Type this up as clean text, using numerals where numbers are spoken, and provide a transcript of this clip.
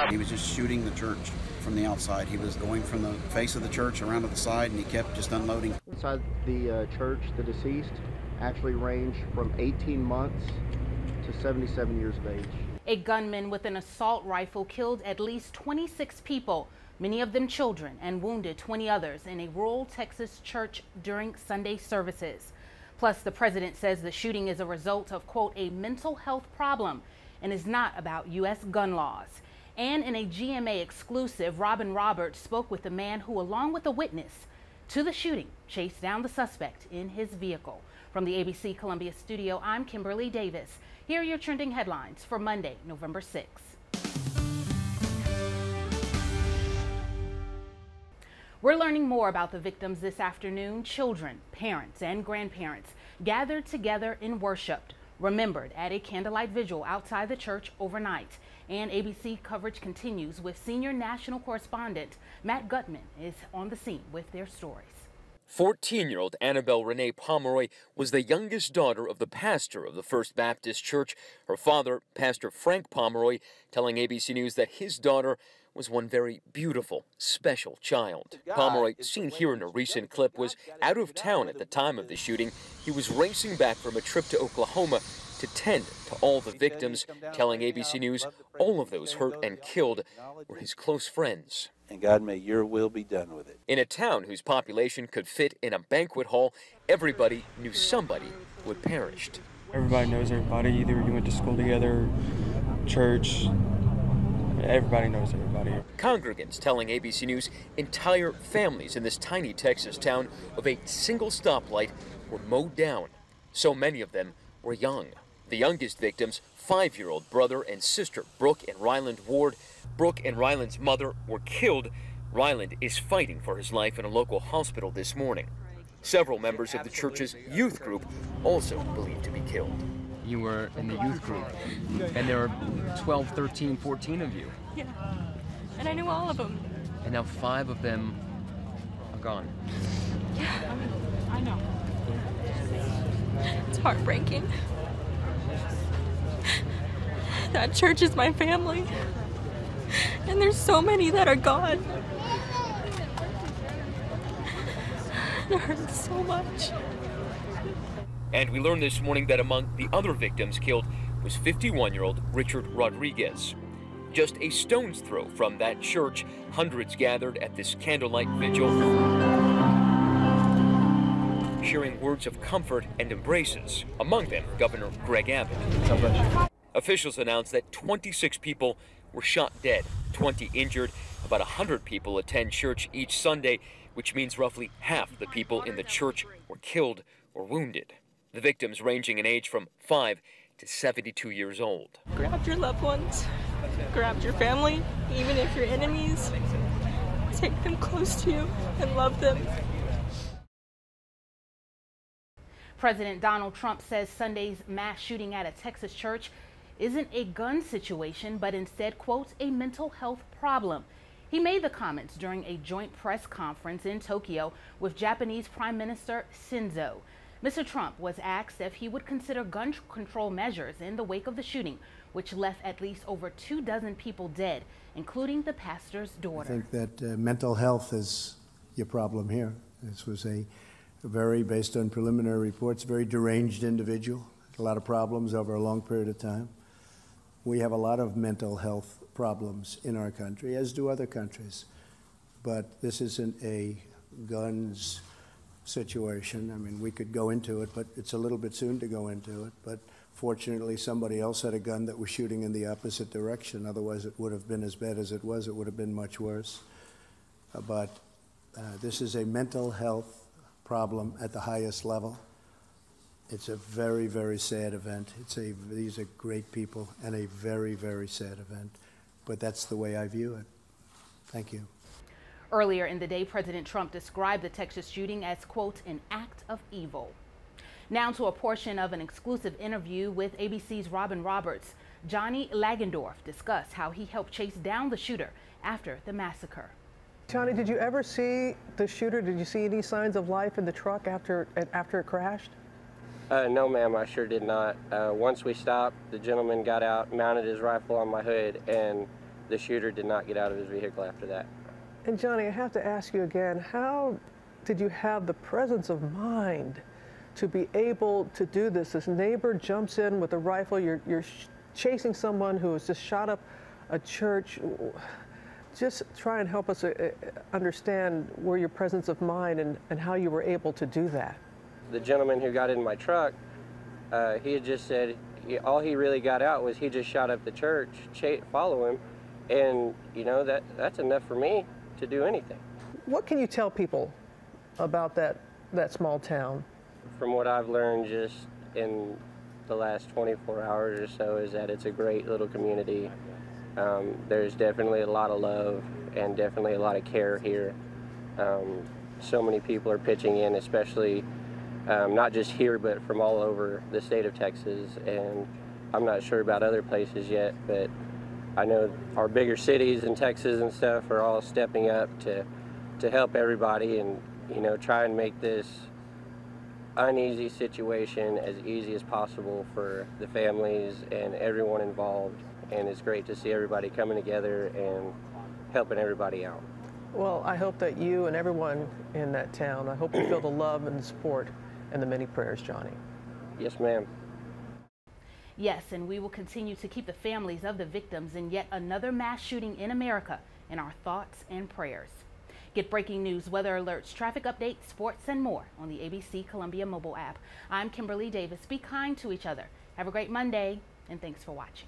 He was just shooting the church from the outside. He was going from the face of the church around to the side, and he kept just unloading. Inside the church, the deceased actually ranged from 18 months to 77 years of age. A gunman with an assault rifle killed at least 26 people, many of them children, and wounded 20 others in a rural Texas church during Sunday services. Plus, the president says the shooting is a result of, quote, a mental health problem and is not about U.S. gun laws. And in a GMA exclusive, Robin Roberts spoke with the man who, along with a witness to the shooting, chased down the suspect in his vehicle. From the ABC Columbia studio, I'm Kimberlei Davis. Here are your trending headlines for Monday, November 6th. We're learning more about the victims this afternoon. Children, parents, and grandparents gathered together in worship, remembered at a candlelight vigil outside the church overnight. And ABC coverage continues with senior national correspondent Matt Gutman is on the scene with their stories. 14-year-old Annabelle Renee Pomeroy was the youngest daughter of the pastor of the First Baptist Church. Her father, Pastor Frank Pomeroy, telling ABC News that his daughter was one very beautiful, special child. Pomeroy, seen here in a recent clip, was out of town at the time of the shooting. He was racing back from a trip to Oklahoma to tend to all the victims, telling ABC News all of those hurt and killed were his close friends. And God, may your will be done with it. In a town whose population could fit in a banquet hall, everybody knew somebody who had perished. Everybody knows everybody. Either you went to school together, church. Everybody knows everybody. Congregants telling ABC News entire families in this tiny Texas town of a single stoplight were mowed down. So many of them were young. The youngest victims, 5-year-old brother and sister Brooke and Ryland Ward. Brooke and Ryland's mother were killed. Ryland is fighting for his life in a local hospital this morning. Several members of the church's youth group also believed to be killed. You were in the youth group, and there were 12, 13, 14 of you. Yeah, and I knew all of them. And now 5 of them are gone. Yeah, I know. It's heartbreaking. That church is my family, and there's so many that are gone. It hurts so much. And we learned this morning that among the other victims killed was 51-year-old Richard Rodriguez. Just a stone's throw from that church, hundreds gathered at this candlelight vigil, sharing words of comfort and embraces. Among them, Governor Greg Abbott. Officials announced that 26 people were shot dead, 20 injured. About 100 people attend church each Sunday, which means roughly half the people in the church were killed or wounded. The victims ranging in age from 5 to 72 years old. Grab your loved ones, grab your family, even if you're enemies. Take them close to you and love them. President Donald Trump says Sunday's mass shooting at a Texas church isn't a gun situation, but instead, quote, a mental health problem. He made the comments during a joint press conference in Tokyo with Japanese Prime Minister Shinzo. Mr. Trump was asked if he would consider gun control measures in the wake of the shooting, which left at least over 24 people dead, including the pastor's daughter. I think that mental health is your problem here. This was a very, based on preliminary reports, very deranged individual, a lot of problems over a long period of time. We have a lot of mental health problems in our country, as do other countries. But this isn't a guns situation. I mean, we could go into it, but it's a little bit soon to go into it. But fortunately, somebody else had a gun that was shooting in the opposite direction. Otherwise, it would have been as bad as it was. It would have been much worse. But this is a mental health problem at the highest level. It's a very, very sad event. These are great people, and a very, very sad event. But that's the way I view it. Thank you. Earlier in the day, President Trump described the Texas shooting as, quote, an act of evil. Now to a portion of an exclusive interview with ABC's Robin Roberts. Johnny Lagendorf discussed how he helped chase down the shooter after the massacre. Johnny, did you ever see the shooter? Did you see any signs of life in the truck after it crashed? No, ma'am, I sure did not. Once we stopped, the gentleman got out, mounted his rifle on my hood, and the shooter did not get out of his vehicle after that. And Johnny, I have to ask you again, how did you have the presence of mind to be able to do this? This neighbor jumps in with a rifle, you're chasing someone who has just shot up a church. Just try and help us understand where your presence of mind and how you were able to do that. The gentleman who got in my truck, he had just said all he really got out was he just shot up the church, follow him, and you know, that's enough for me to do anything. What can you tell people about that small town? From what I've learned just in the last 24 hours or so is that it's a great little community. There's definitely a lot of love and definitely a lot of care here. So many people are pitching in, especially not just here, but from all over the state of Texas. And I'm not sure about other places yet, but I know our bigger cities in Texas and stuff are all stepping up to help everybody and, you know, try and make this uneasy situation as easy as possible for the families and everyone involved. And it's great to see everybody coming together and helping everybody out. Well, I hope that you and everyone in that town, I hope you feel the love and the support and the many prayers, Johnny. Yes, ma'am. Yes, and we will continue to keep the families of the victims in yet another mass shooting in America in our thoughts and prayers. Get breaking news, weather alerts, traffic updates, sports, and more on the ABC Columbia mobile app. I'm Kimberlei Davis. Be kind to each other. Have a great Monday, and thanks for watching.